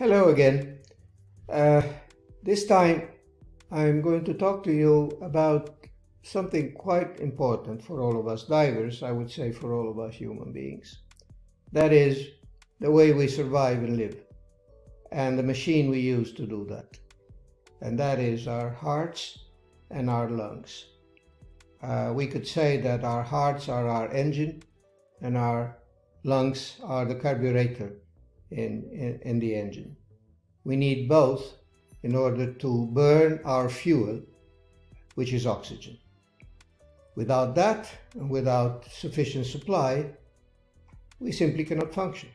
Hello again. Uh, this time I'm going to talk to you about something quite important for all of us divers, I would say for all of us human beings. That is the way we survive and live, and the machine we use to do that. And that is our hearts and our lungs. We could say that our hearts are our engine and our lungs are the carburetor in the engine. We need both in order to burn our fuel, which is oxygen. Without that, and without sufficient supply, we simply cannot function.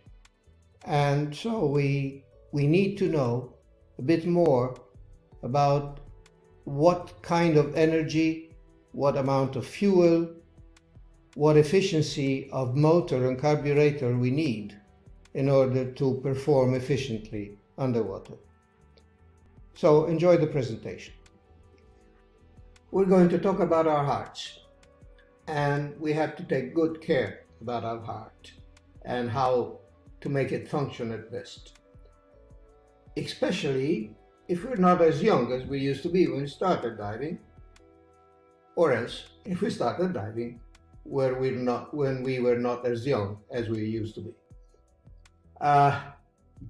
And so we need to know a bit more about what kind of energy, what amount of fuel, what efficiency of motor and carburetor we need in order to perform efficiently underwater. So enjoy the presentation. We're going to talk about our hearts, and we have to take good care about our heart and how to make it function at best. Especially if we're not as young as we used to be when we started diving, or else if we started diving when we were not as young as we used to be.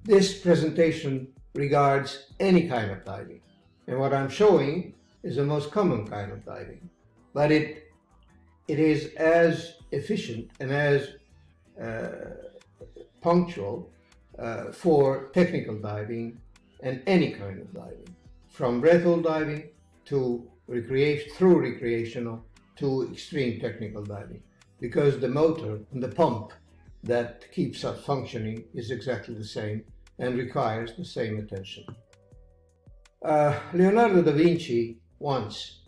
This presentation regards any kind of diving, and what I'm showing is the most common kind of diving, but it is as efficient and as punctual for technical diving and any kind of diving, from breath-hold diving to recreational to extreme technical diving, because the motor and the pump that keeps us functioning is exactly the same and requires the same attention. Leonardo da Vinci once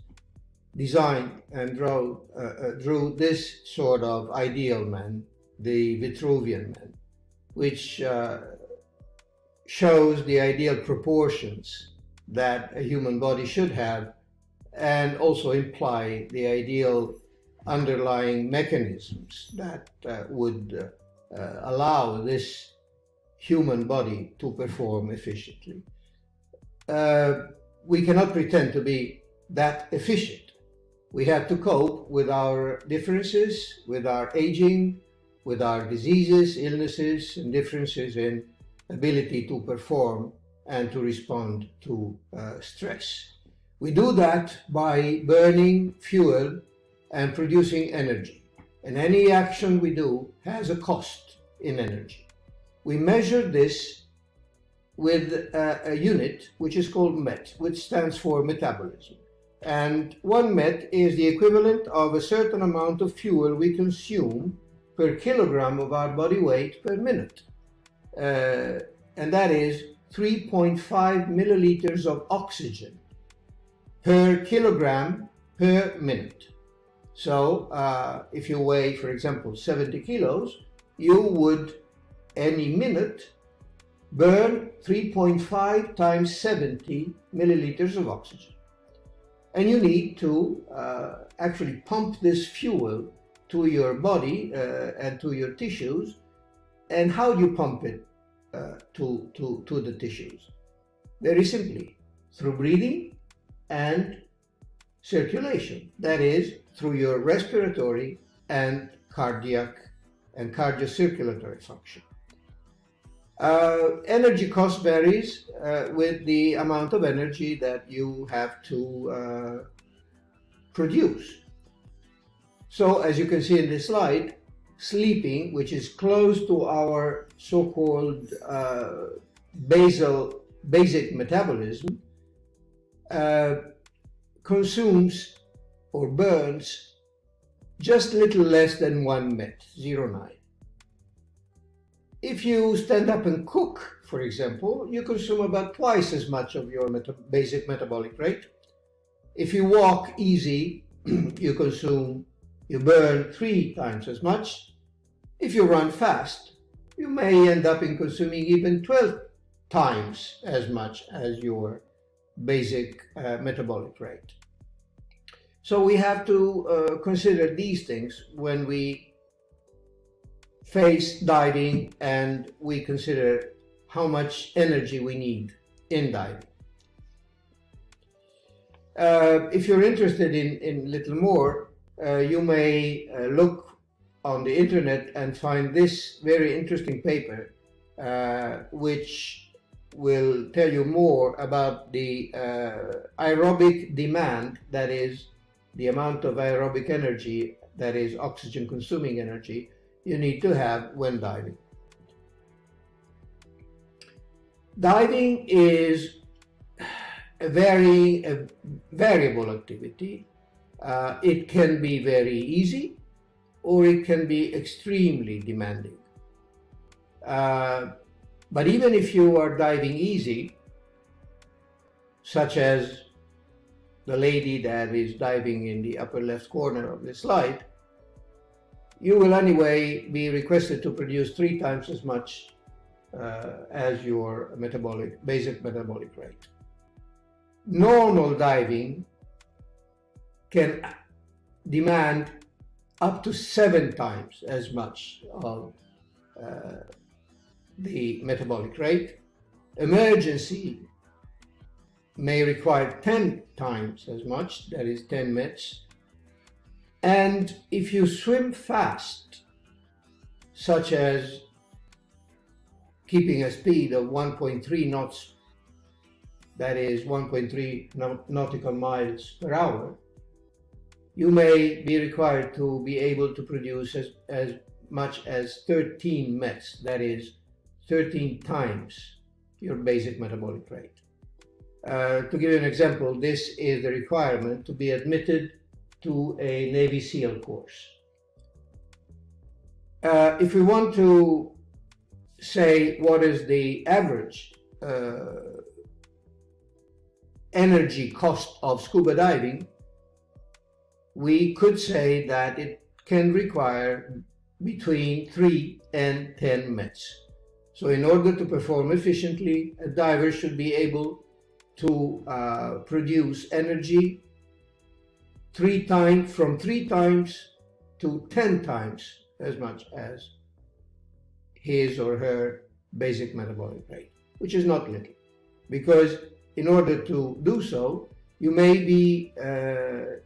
designed and drew this sort of ideal man, the Vitruvian man, which shows the ideal proportions that a human body should have and also imply the ideal underlying mechanisms that would allow this human body to perform efficiently. We cannot pretend to be that efficient. We have to cope with our differences, with our aging, with our diseases, illnesses, and differences in ability to perform and to respond to stress. We do that by burning fuel and producing energy. And any action we do has a cost in energy. We measure this with a unit which is called MET, which stands for metabolism. And 1 MET is the equivalent of a certain amount of fuel we consume per kilogram of our body weight per minute. And that is 3.5 milliliters of oxygen per kilogram per minute. So if you weigh, for example, 70 kilos, you would, any minute, burn 3.5 times 70 milliliters of oxygen. And you need to actually pump this fuel to your body and to your tissues. And how do you pump it to the tissues? Very simply, through breathing and circulation. That is, through your respiratory and cardiac and cardiocirculatory function. Energy cost varies with the amount of energy that you have to produce. So, as you can see in this slide, sleeping, which is close to our so-called basic metabolism, consumes or burns just a little less than 1 MET, 0.9. If you stand up and cook, for example, you consume about twice as much of your basic metabolic rate. If you walk easy, you burn 3 times as much. If you run fast, you may end up in consuming even 12 times as much as your basic metabolic rate. So we have to consider these things when we face diving and we consider how much energy we need in diving. If you're interested in little more, you may look on the internet and find this very interesting paper, which will tell you more about the aerobic demand, that is, the amount of aerobic energy, that is, oxygen consuming energy, you need to have when diving. Diving is a very variable activity. It can be very easy, or it can be extremely demanding. But even if you are diving easy, such as the lady that is diving in the upper left corner of the slide, you will anyway be requested to produce 3 times as much as your basic metabolic rate. Normal diving can demand up to 7 times as much of the metabolic rate. Emergency may require 10 times as much, that is 10 METs. And if you swim fast, such as keeping a speed of 1.3 knots, that is 1.3 nautical miles per hour, you may be required to be able to produce as much as 13 METs, that is 13 times your basic metabolic rate. To give you an example, this is the requirement to be admitted to a Navy SEAL course. If we want to say what is the average energy cost of scuba diving, we could say that it can require between 3 and 10 METs. So in order to perform efficiently, a diver should be able to produce energy from 3 times to 10 times as much as his or her basic metabolic rate, which is not little, because in order to do so, you may be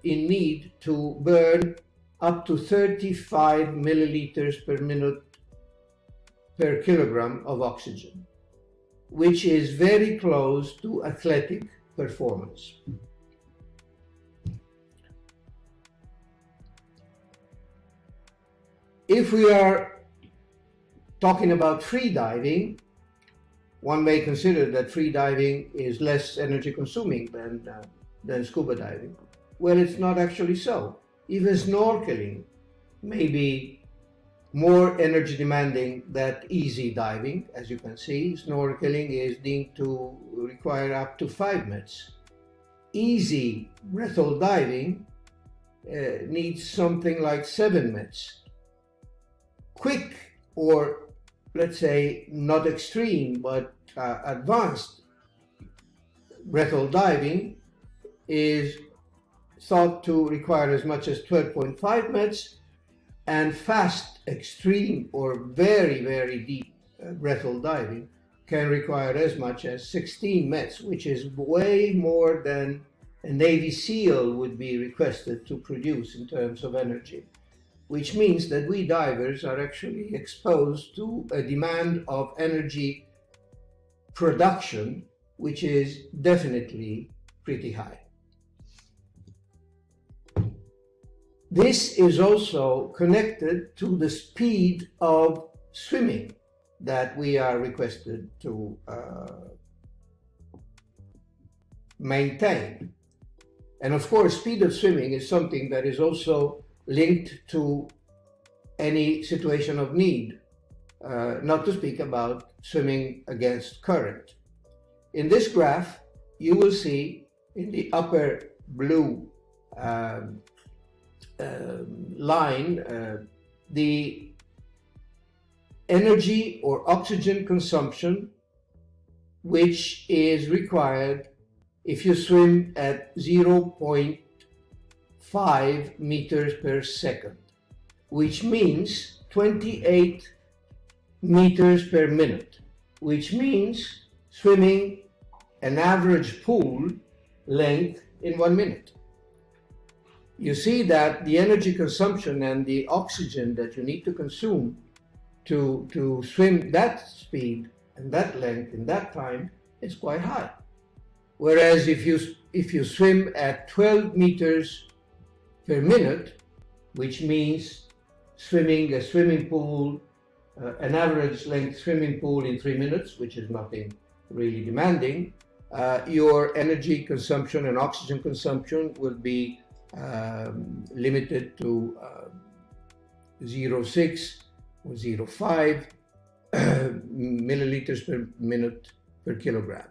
in need to burn up to 35 milliliters per minute per kilogram of oxygen, which is very close to athletic performance. If we are talking about free diving, one may consider that free diving is less energy consuming than scuba diving. Well, it's not actually so. Even snorkeling may be more energy demanding than easy diving. As you can see, snorkeling is deemed to require up to 5 METs. Easy breath-hold diving needs something like 7 METs. Quick, or let's say not extreme, but advanced breath-hold diving is thought to require as much as 12.5 METs, and fast, extreme, or very, very deep breath-hold diving can require as much as 16 METs, which is way more than a Navy SEAL would be requested to produce in terms of energy, which means that we divers are actually exposed to a demand of energy production, which is definitely pretty high. This is also connected to the speed of swimming that we are requested to maintain. And of course, speed of swimming is something that is also linked to any situation of need, not to speak about swimming against current. In this graph, you will see in the upper blue line the energy or oxygen consumption which is required if you swim at 0.5 meters per second, which means 28 meters per minute, which means swimming an average pool length in 1 minute. You see that the energy consumption and the oxygen that you need to consume to swim that speed and that length in that time is quite high. Whereas if you swim at 12 meters per minute, which means swimming a swimming pool, an average length swimming pool in 3 minutes, which is nothing really demanding, your energy consumption and oxygen consumption will be limited to 0.6 or 0.5 milliliters per minute per kilogram.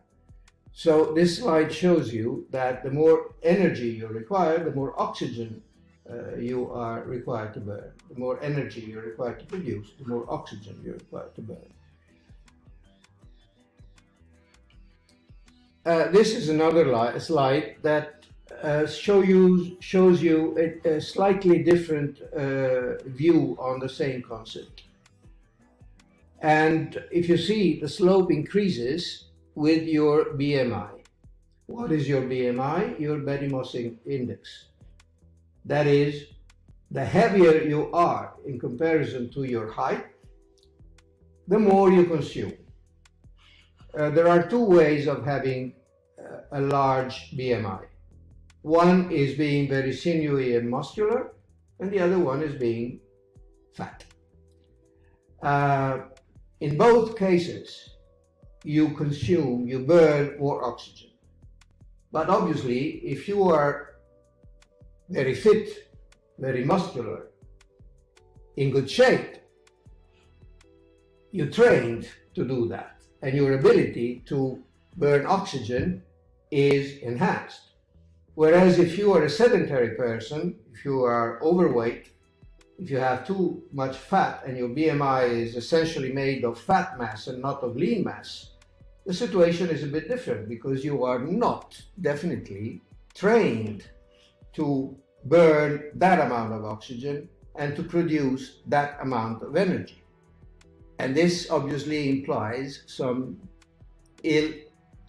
So this slide shows you that the more energy you require, the more oxygen you are required to burn. The more energy you're required to produce, the more oxygen you're required to burn. This is another slide that shows you a slightly different view on the same concept. And if you see, the slope increases with your BMI. What is your BMI? Your body mass index. That is, the heavier you are in comparison to your height, the more you consume. There are two ways of having a large BMI. One is being very sinewy and muscular, and the other one is being fat. In both cases, you burn more oxygen. But obviously, if you are very fit, very muscular, in good shape, you trained to do that, and your ability to burn oxygen is enhanced. Whereas if you are a sedentary person, if you are overweight, if you have too much fat and your BMI is essentially made of fat mass and not of lean mass, the situation is a bit different because you are not definitely trained to burn that amount of oxygen and to produce that amount of energy. And this obviously implies some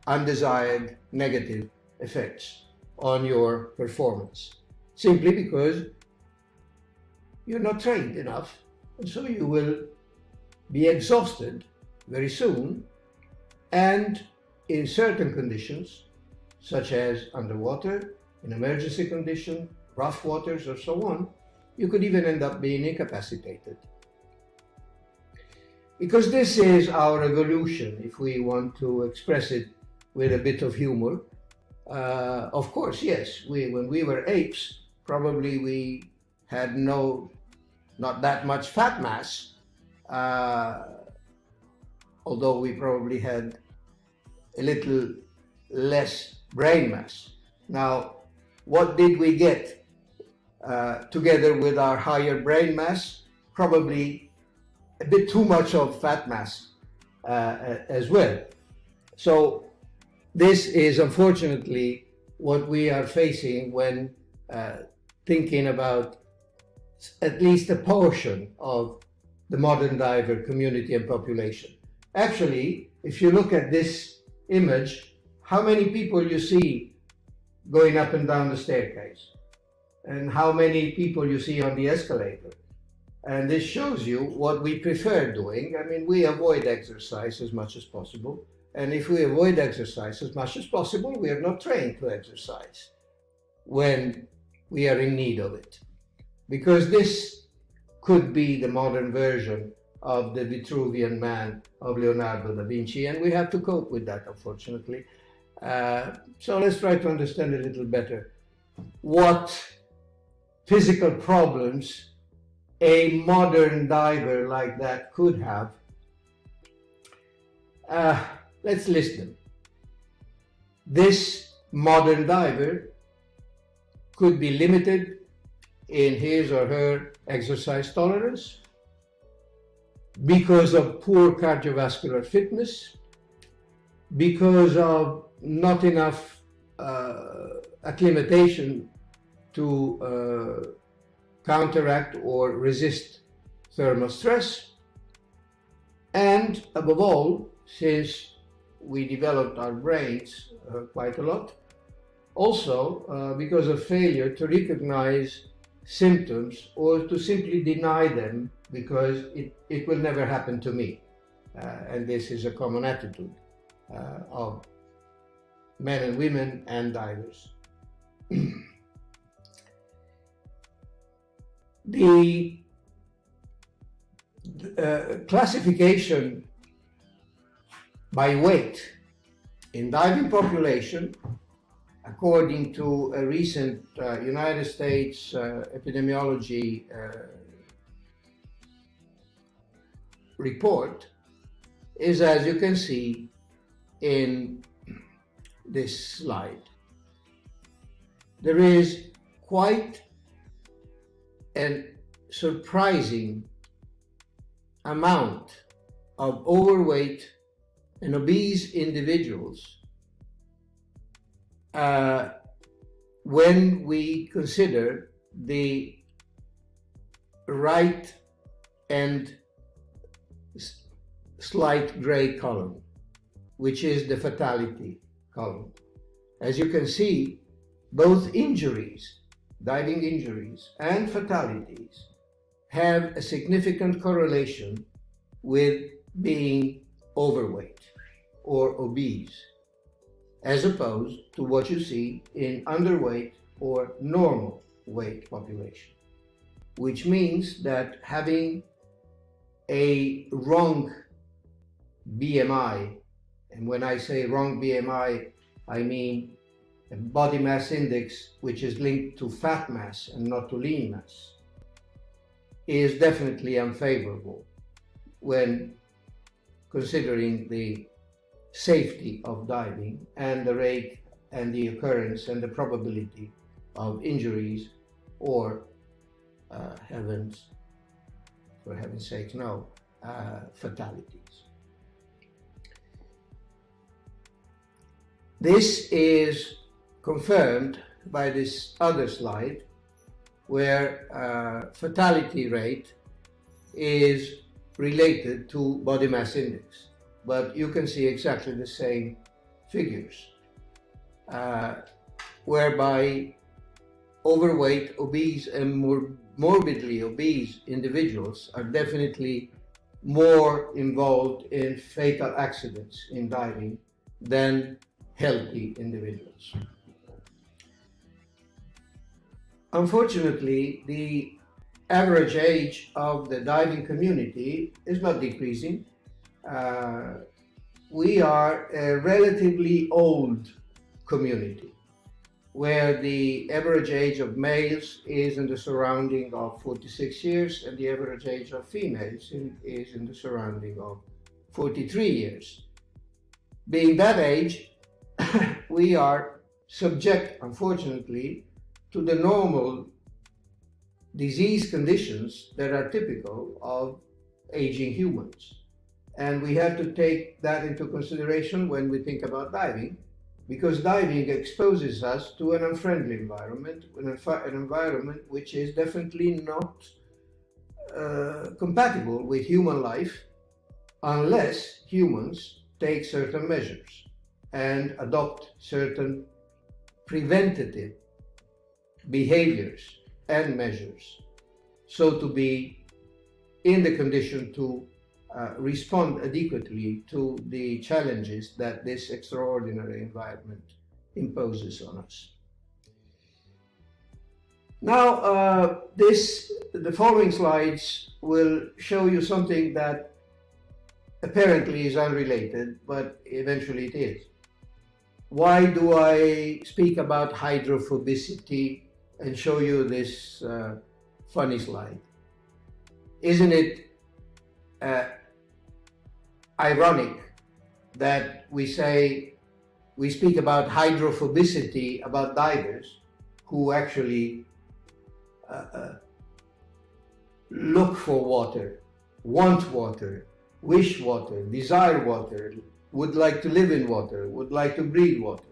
undesired negative effects on your performance, simply because you're not trained enough, and so you will be exhausted very soon, and in certain conditions, such as underwater, in emergency condition, rough waters or so on, you could even end up being incapacitated. Because this is our evolution, if we want to express it with a bit of humor. Of course, yes, when we were apes, probably we had not that much fat mass, although we probably had a little less brain mass. Now, what did we get together with our higher brain mass? Probably a bit too much of fat mass as well. So this is unfortunately what we are facing when thinking about at least a portion of the modern diver community and population. Actually, if you look at this image, how many people you see going up and down the staircase, and how many people you see on the escalator. And this shows you what we prefer doing. I mean, we avoid exercise as much as possible. And if we avoid exercise as much as possible, we are not trained to exercise when we are in need of it. Because this could be the modern version of the Vitruvian Man of Leonardo da Vinci, and we have to cope with that, unfortunately. So let's try to understand a little better what physical problems a modern diver like that could have. Let's list them. This modern diver could be limited in his or her exercise tolerance because of poor cardiovascular fitness, because of not enough acclimatation to counteract or resist thermal stress, and above all, since we developed our brains quite a lot. Also, because of failure to recognize symptoms or to simply deny them because it will never happen to me. And this is a common attitude of men and women and divers. The classification by weight in diving population, according to a recent United States epidemiology report, is, as you can see in this slide. There is quite a surprising amount of overweight and obese individuals when we consider the right and slight gray column, which is the fatality column. As you can see, both injuries, diving injuries and fatalities, have a significant correlation with being overweight or obese, as opposed to what you see in underweight or normal weight population, which means that having a wrong BMI, and when I say wrong BMI, I mean a body mass index which is linked to fat mass and not to lean mass, is definitely unfavorable when considering the safety of diving and the rate and the occurrence and the probability of injuries or for heaven's sake, no, fatalities. This is confirmed by this other slide, where fatality rate is related to body mass index, but you can see exactly the same figures, whereby overweight, obese, and morbidly obese individuals are definitely more involved in fatal accidents in diving than healthy individuals. Unfortunately, the average age of the diving community is not decreasing. We are a relatively old community, where the average age of males is in the surrounding of 46 years and the average age of females is in the surrounding of 43 years. Being that age, we are subject, unfortunately, to the normal disease conditions that are typical of aging humans. And we have to take that into consideration when we think about diving, because diving exposes us to an unfriendly environment, an environment which is definitely not compatible with human life unless humans take certain measures and adopt certain preventative behaviors and measures, so to be in the condition to respond adequately to the challenges that this extraordinary environment imposes on us. Now, the following slides will show you something that apparently is unrelated, but eventually it is. Why do I speak about hydrophobicity and show you this funny slide? Isn't it ironic that we speak about hydrophobicity about divers who actually look for water, want water, wish water, desire water, would like to live in water, would like to breathe water?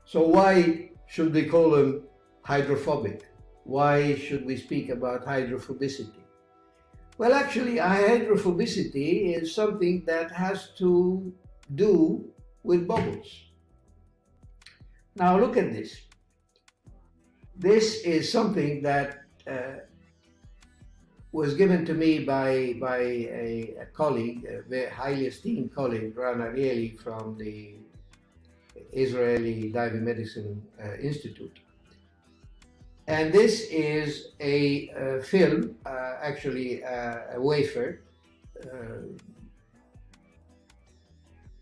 So why should we call them hydrophobic? Why should we speak about hydrophobicity? Well, actually, hydrophobicity is something that has to do with bubbles. Now look at this. This is something that was given to me by a colleague, a very highly esteemed colleague, Ran Ariely from the Israeli Diving Medicine Institute. And this is a film, actually a wafer,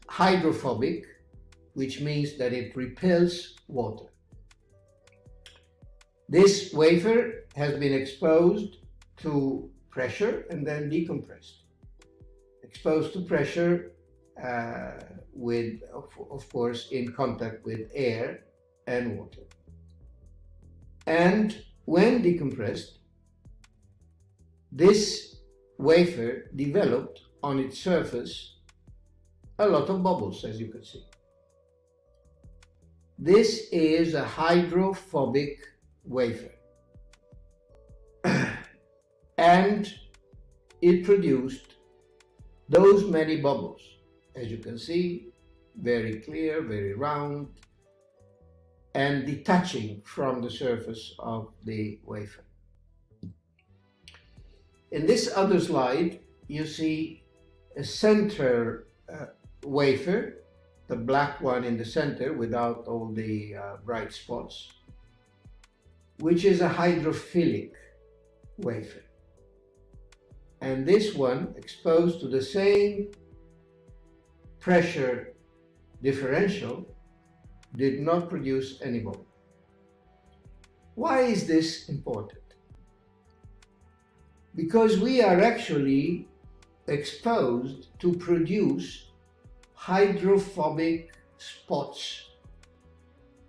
hydrophobic, which means that it repels water. This wafer has been exposed to pressure and then decompressed. Exposed to pressure with, of course, in contact with air and water. And when decompressed, this wafer developed on its surface a lot of bubbles, as you can see. This is a hydrophobic wafer. And it produced those many bubbles. As you can see, very clear, very round, and detaching from the surface of the wafer. In this other slide, you see a center wafer, the black one in the center without all the bright spots, which is a hydrophilic wafer. And this one, exposed to the same pressure differential, did not produce any bubble. Why is this important? Because we are actually exposed to produce hydrophobic spots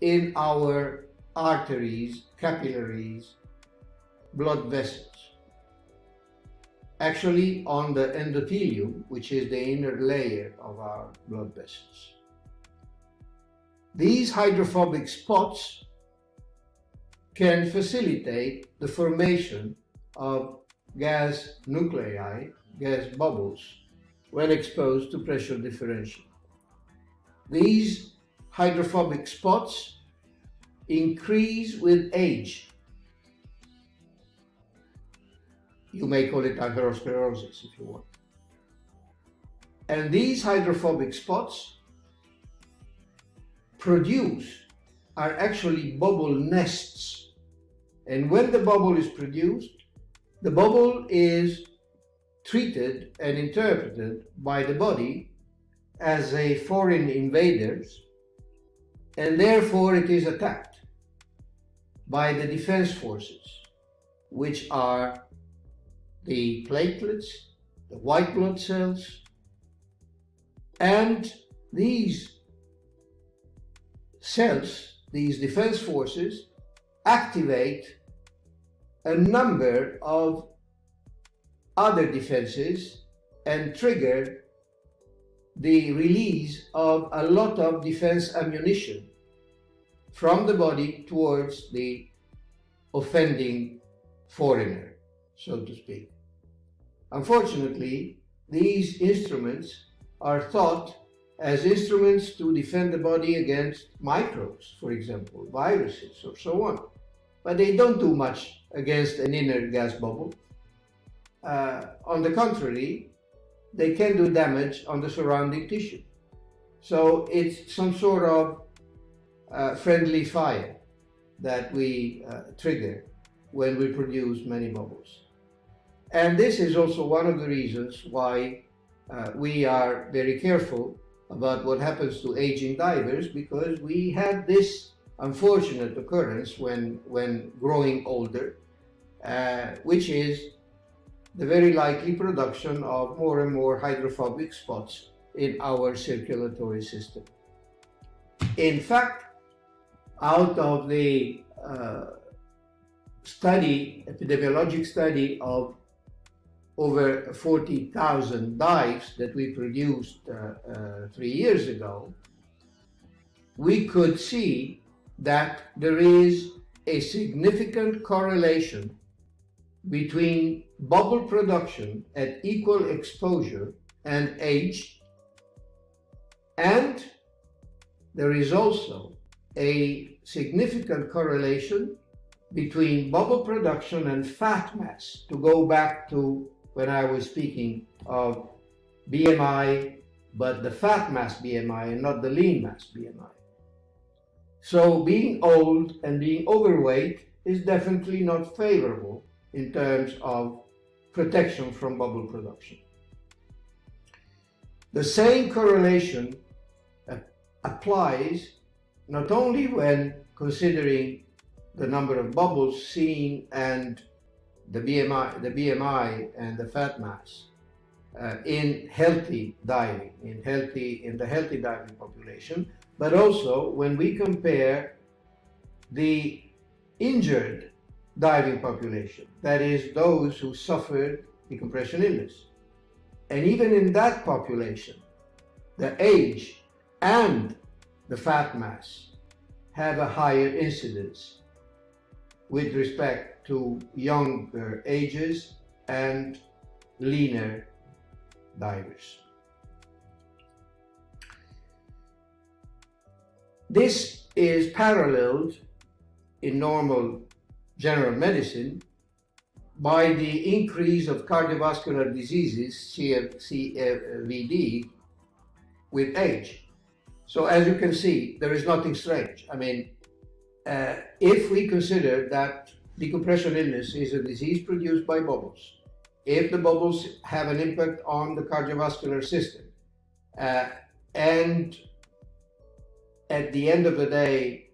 in our arteries, capillaries, blood vessels. Actually on the endothelium, which is the inner layer of our blood vessels. These hydrophobic spots can facilitate the formation of gas nuclei, gas bubbles, when exposed to pressure differential. These hydrophobic spots increase with age. You may call it atherosclerosis if you want. And these hydrophobic spots are actually bubble nests. And when the bubble is produced, the bubble is treated and interpreted by the body as a foreign invader, and therefore it is attacked by the defense forces, which are the platelets, the white blood cells, and these cells, these defense forces, activate a number of other defenses and trigger the release of a lot of defense ammunition from the body towards the offending foreigner, so to speak. Unfortunately, these instruments are thought as instruments to defend the body against microbes, for example, viruses or so on. But they don't do much against an inner gas bubble. On the contrary, they can do damage on the surrounding tissue. So it's some sort of friendly fire that we trigger when we produce many bubbles. And this is also one of the reasons why we are very careful about what happens to aging divers, because we had this unfortunate occurrence when growing older, which is the very likely production of more and more hydrophobic spots in our circulatory system. In fact, out of the epidemiologic study of over 40,000 dives that we produced 3 years ago, we could see that there is a significant correlation between bubble production at equal exposure and age, and there is also a significant correlation between bubble production and fat mass, to go back to when I was speaking of BMI, but the fat mass BMI and not the lean mass BMI. So being old and being overweight is definitely not favorable in terms of protection from bubble production. The same correlation applies not only when considering the number of bubbles seen and the BMI and the fat mass in healthy diving, in the healthy diving population, but also when we compare the injured diving population, that is those who suffered decompression illness. And even in that population, the age and the fat mass have a higher incidence with respect to younger ages and leaner divers. This is paralleled in normal general medicine by the increase of cardiovascular diseases, CVD, with age. So as you can see, there is nothing strange. I mean, if we consider that decompression illness is a disease produced by bubbles, if the bubbles have an impact on the cardiovascular system, and at the end of the day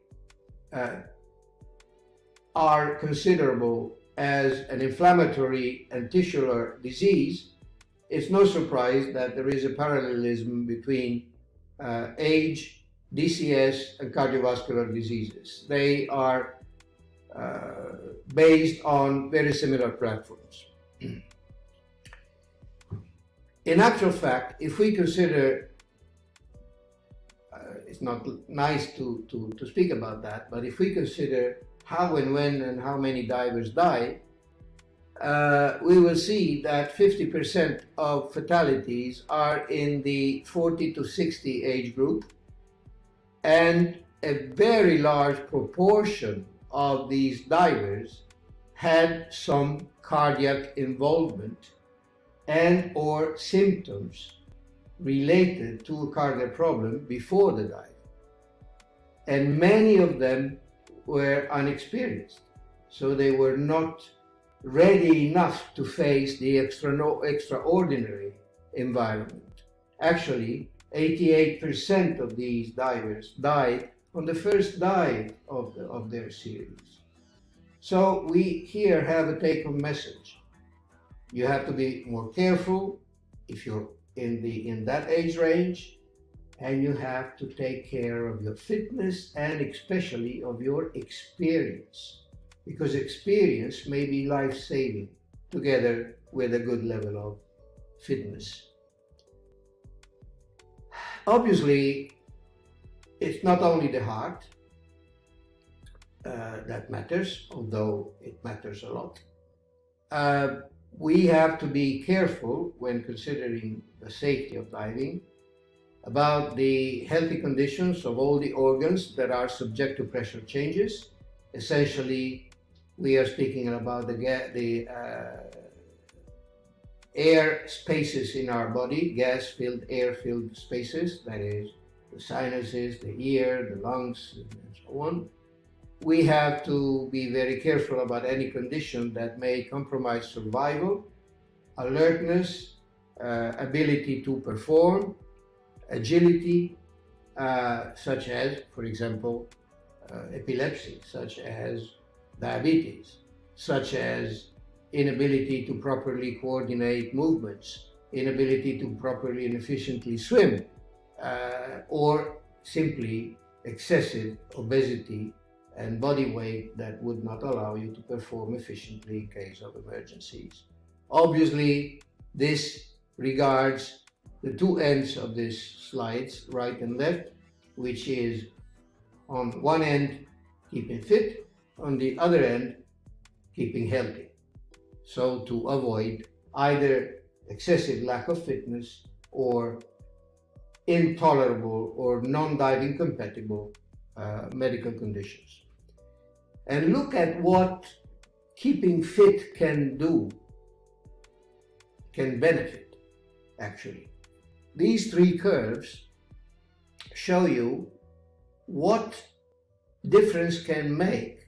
are considerable as an inflammatory and tisular disease, it's no surprise that there is a parallelism between age, DCS, and cardiovascular diseases. They are based on very similar platforms. In actual fact, if we consider, it's not nice to speak about that, but if we consider how and when and how many divers die, we will see that 50% of fatalities are in the 40 to 60 age group, and a very large proportion of these divers had some cardiac involvement and or symptoms related to a cardiac problem before the dive. And many of them were unexperienced, so they were not ready enough to face the extraordinary environment. Actually, 88% of these divers died on the first dive of their series. So we here have a take-home message. You have to be more careful if you're in that age range, and you have to take care of your fitness and especially of your experience, because experience may be life-saving together with a good level of fitness. Obviously, it's not only the heart that matters, although it matters a lot. We have to be careful when considering the safety of diving about the healthy conditions of all the organs that are subject to pressure changes. Essentially, we are speaking about the air spaces in our body, gas-filled, air-filled spaces, that is, the sinuses, the ear, the lungs, and so on. We have to be very careful about any condition that may compromise survival, alertness, ability to perform, agility, such as, for example, epilepsy, such as diabetes, such as inability to properly coordinate movements, inability to properly and efficiently swim, or simply excessive obesity and body weight that would not allow you to perform efficiently in case of emergencies. Obviously, this regards the two ends of these slides, right and left, which is on one end, keeping fit, on the other end, keeping healthy. so to avoid either excessive lack of fitness or intolerable or non-diving compatible medical conditions. And look at what keeping fit can do, can benefit actually. These three curves show you what difference can make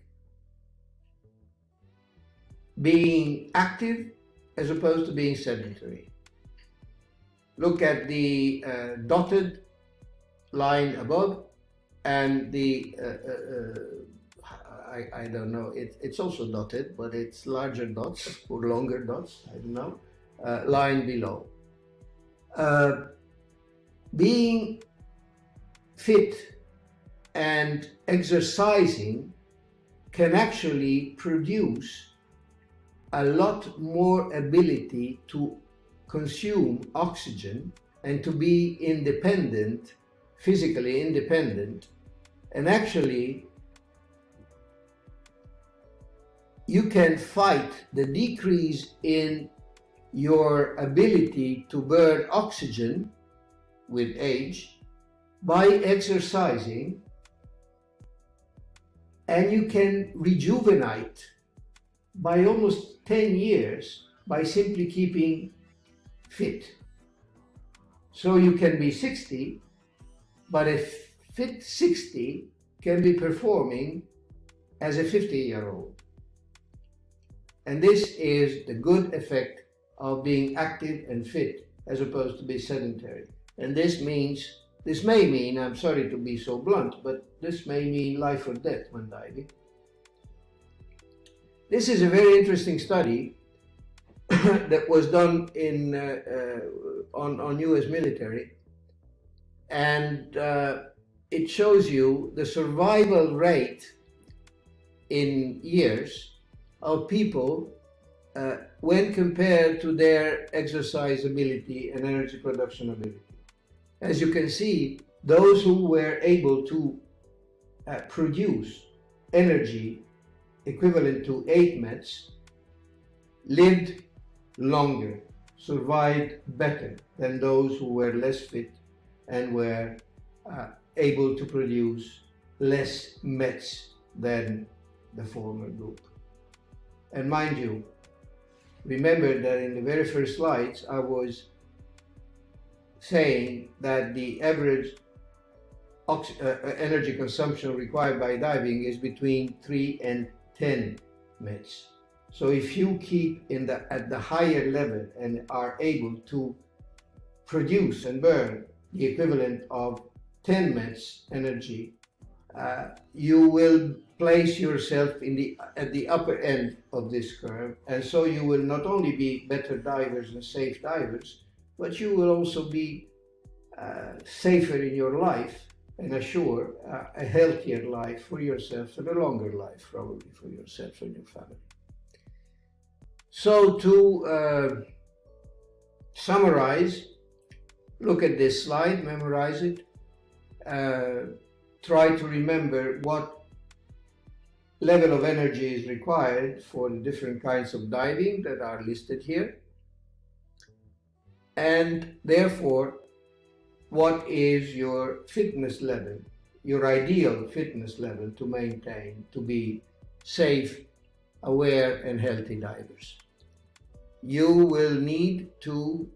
being active as opposed to being sedentary. Look at the dotted line above and the I don't know, it's also dotted, but it's larger dots or longer dots, I don't know, line below. Being fit and exercising can actually produce a lot more ability to consume oxygen and to be independent, physically independent, and actually you can fight the decrease in your ability to burn oxygen with age by exercising, and you can rejuvenate by almost 10 years by simply keeping fit. So you can be 60, but a fit 60 can be performing as a 50-year-old. And this is the good effect of being active and fit as opposed to be sedentary. And this may mean, I'm sorry to be so blunt, but this may mean life or death when diving. This is a very interesting study that was done on US military, and it shows you the survival rate in years of people when compared to their exercise ability and energy production ability. As you can see, those who were able to produce energy equivalent to 8 METs lived longer, survived better than those who were less fit and were able to produce less METs than the former group. And mind you, remember that in the very first slides I was saying that the average energy consumption required by diving is between 3 and 10 METs. So if you keep at the higher level and are able to produce and burn the equivalent of 10 METs energy, you will place yourself at the upper end of this curve, and so you will not only be better divers and safe divers, but you will also be safer in your life and assure a healthier life for yourself and a longer life probably for yourself and your family. So to summarize, look at this slide, memorize it, try to remember what level of energy is required for the different kinds of diving that are listed here, and therefore what is your fitness level, your ideal fitness level to maintain, to be safe, aware and healthy divers. You will need to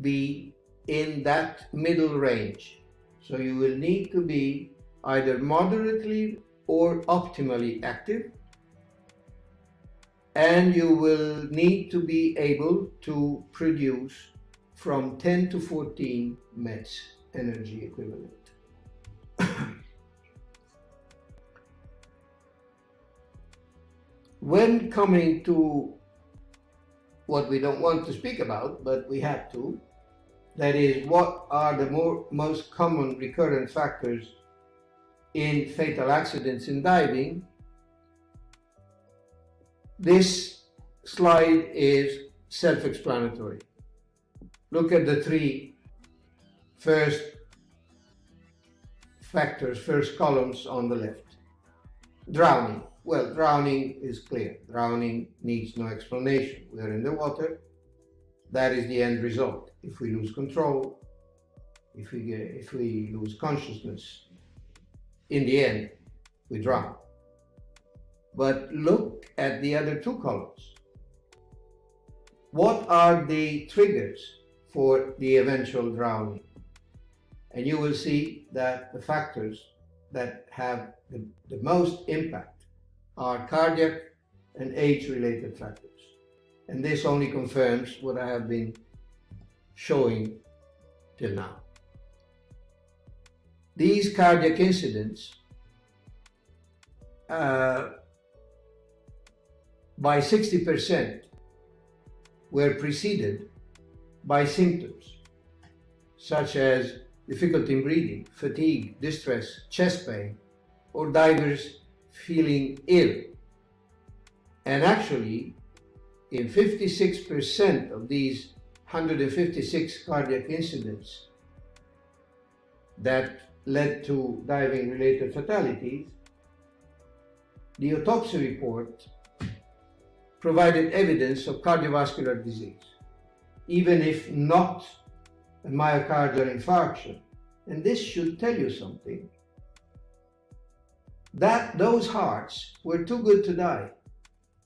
be in that middle range. So you will need to be either moderately or optimally active, and you will need to be able to produce from 10 to 14 METs energy equivalent. When coming to what we don't want to speak about, but we have to, that is, what are the most common recurrent factors in fatal accidents in diving, this slide is self-explanatory. Look at the three first factors, first columns on the left. Drowning. Well, drowning is clear. Drowning needs no explanation. We are in the water. That is the end result. If we lose control, if we lose consciousness, in the end, we drown. But look at the other two columns. What are the triggers for the eventual drowning? And you will see that the factors that have the most impact are cardiac and age-related factors. And this only confirms what I have been showing till now. These cardiac incidents, by 60%, were preceded by symptoms such as difficulty in breathing, fatigue, distress, chest pain, or divers feeling ill. And actually, in 56% of these 156 cardiac incidents that led to diving-related fatalities, the autopsy report provided evidence of cardiovascular disease, even if not a myocardial infarction. And this should tell you something, that those hearts were too good to die.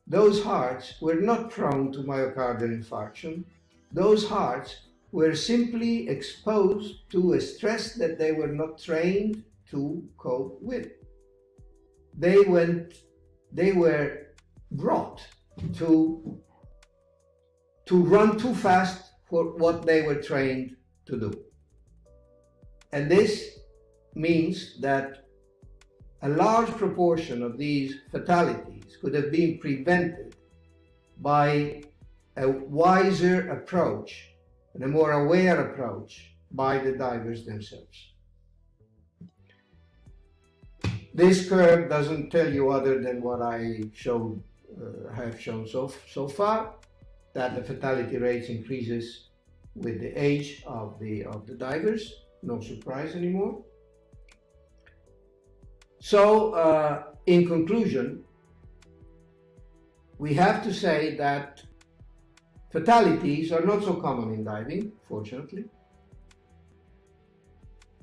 Those hearts were not prone to myocardial infarction. Those hearts were simply exposed to a stress that they were not trained to cope with. They were brought to run too fast for what they were trained to do. And this means that a large proportion of these fatalities could have been prevented by a wiser approach and a more aware approach by the divers themselves. This curve doesn't tell you other than what I have shown so far, that the fatality rates increases with the age of the divers. No surprise anymore. So, in conclusion, we have to say that fatalities are not so common in diving, fortunately.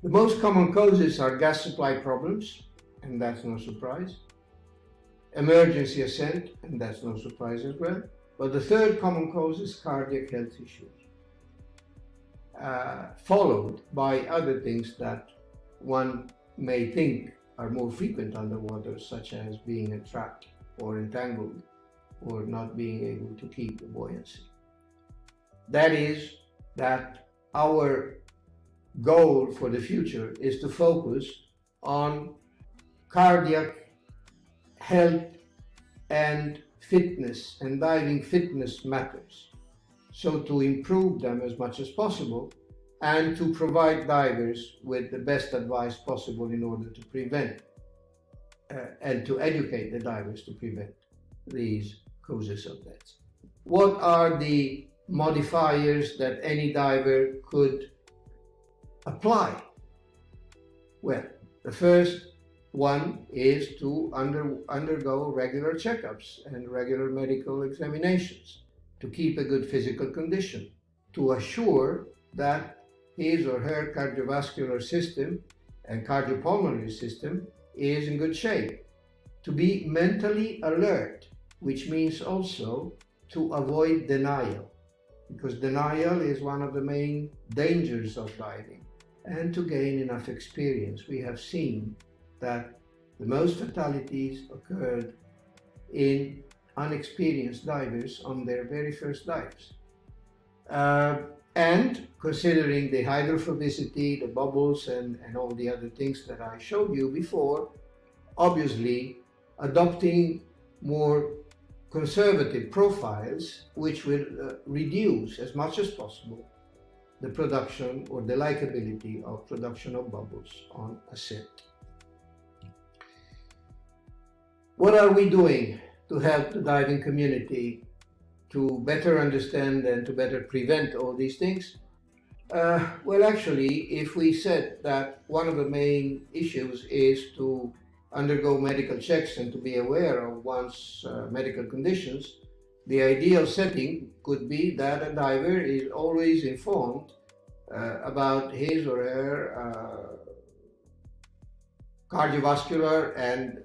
The most common causes are gas supply problems, and that's no surprise. Emergency ascent, and that's no surprise as well. But the third common cause is cardiac health issues, followed by other things that one may think are more frequent underwater, such as being entrapped or entangled or not being able to keep the buoyancy. That is that our goal for the future is to focus on cardiac health and fitness, and diving fitness matters. So to improve them as much as possible and to provide divers with the best advice possible in order to prevent and to educate the divers to prevent these causes of death. What are the modifiers that any diver could apply? Well, the first one is to undergo regular checkups and regular medical examinations to keep a good physical condition, to assure that his or her cardiovascular system and cardiopulmonary system is in good shape, to be mentally alert, which means also to avoid denial, because denial is one of the main dangers of diving, and to gain enough experience. We have seen that the most fatalities occurred in unexperienced divers on their very first dives. And considering the hydrophobicity, the bubbles, and all the other things that I showed you before, obviously adopting more conservative profiles which will reduce as much as possible the production or the likability of production of bubbles on ascent. What are we doing to help the diving community to better understand and to better prevent all these things? Well, actually, if we said that one of the main issues is to undergo medical checks and to be aware of one's medical conditions, the ideal setting could be that a diver is always informed about his or her cardiovascular and,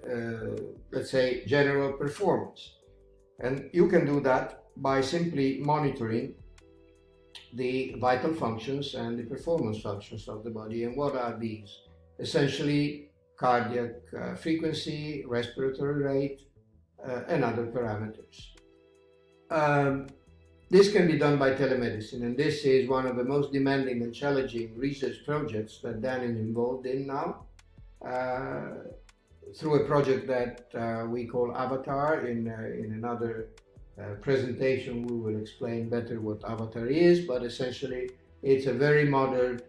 let's say, general performance. And you can do that by simply monitoring the vital functions and the performance functions of the body. And what are these? Essentially, cardiac frequency, respiratory rate, and other parameters. This can be done by telemedicine, and this is one of the most demanding and challenging research projects that Dan is involved in now, through a project that we call Avatar. In another presentation we will explain better what Avatar is, but essentially it's a very modern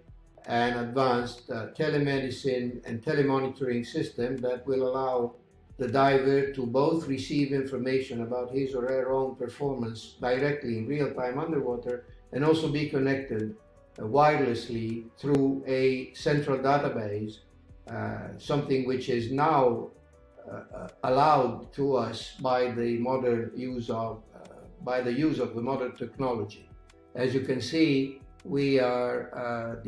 and advanced telemedicine and telemonitoring system that will allow the diver to both receive information about his or her own performance directly in real time underwater, and also be connected wirelessly through a central database, something which is now allowed to us by the modern use of the modern technology. As you can see, we are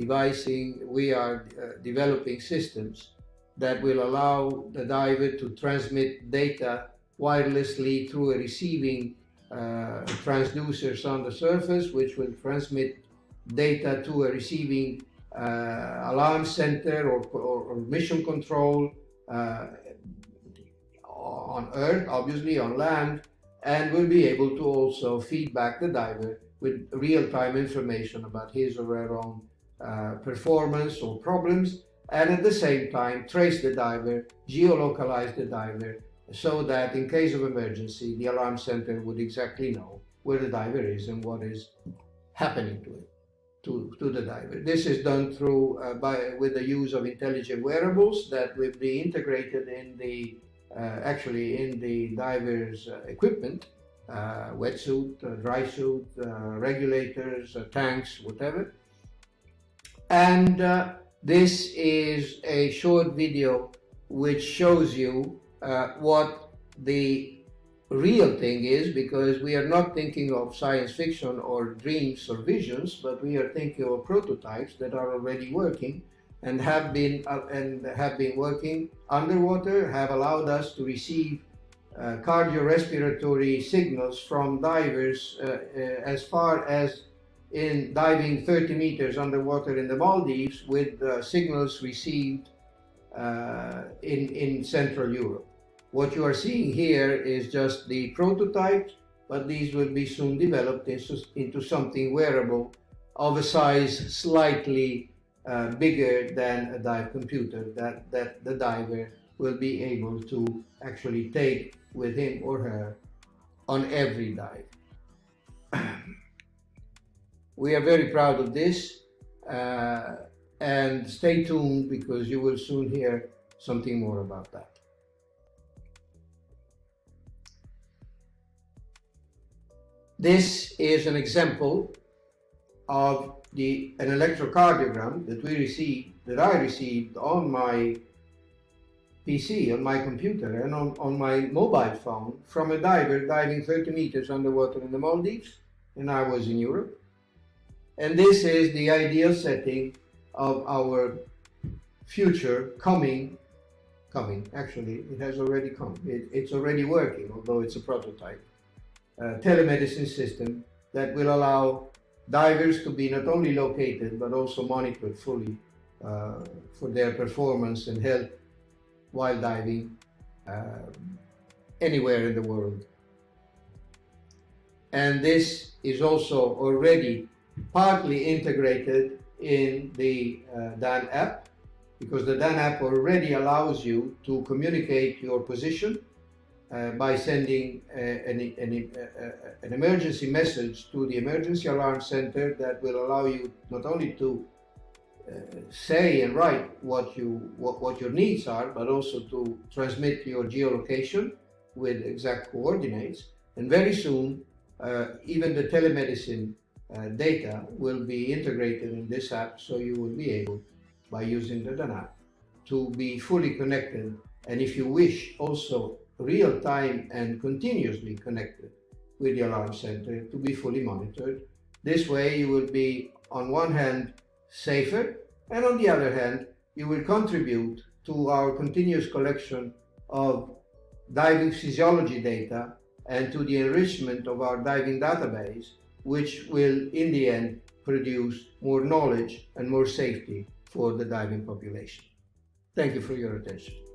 developing systems that will allow the diver to transmit data wirelessly through a receiving transducers on the surface, which will transmit data to a receiving alarm center or mission control on Earth, obviously on land, and will be able to also feed back the diver with real-time information about his or her own performance or problems, and at the same time trace the diver, geolocalize the diver, so that in case of emergency, the alarm center would exactly know where the diver is and what is happening to it, to the diver. This is done through with the use of intelligent wearables that will be integrated in the in the diver's equipment, wetsuit, dry suit, regulators, tanks, whatever. And this is a short video which shows you what the real thing is, because we are not thinking of science fiction or dreams or visions, but we are thinking of prototypes that are already working and have been working underwater, have allowed us to receive cardiorespiratory signals from divers as far as in diving 30 meters underwater in the Maldives, with signals received in Central Europe. What you are seeing here is just the prototype, but these will be soon developed into something wearable of a size slightly bigger than a dive computer that the diver will be able to actually take with him or her on every dive. We are very proud of this, and stay tuned, because you will soon hear something more about that. This is an example of an electrocardiogram that I received on my PC, on my computer, and on my mobile phone from a diver diving 30 meters underwater in the Maldives, and I was in Europe. And this is the ideal setting of our future coming, actually, it has already come. It's already working, although it's a prototype. Telemedicine system that will allow divers to be not only located but also monitored fully for their performance and health while diving anywhere in the world. And this is also already partly integrated in the Dan app, because the Dan app already allows you to communicate your position by sending an emergency message to the emergency alarm center that will allow you not only to say and write what your needs are, but also to transmit your geolocation with exact coordinates. And very soon, even the telemedicine data will be integrated in this app, so you will be able, by using the Dan app, to be fully connected and if you wish, also real-time and continuously connected with the alarm center to be fully monitored. This way you will be, on one hand, safer, and on the other hand, you will contribute to our continuous collection of diving physiology data and to the enrichment of our diving database, which will, in the end, produce more knowledge and more safety for the diving population. Thank you for your attention.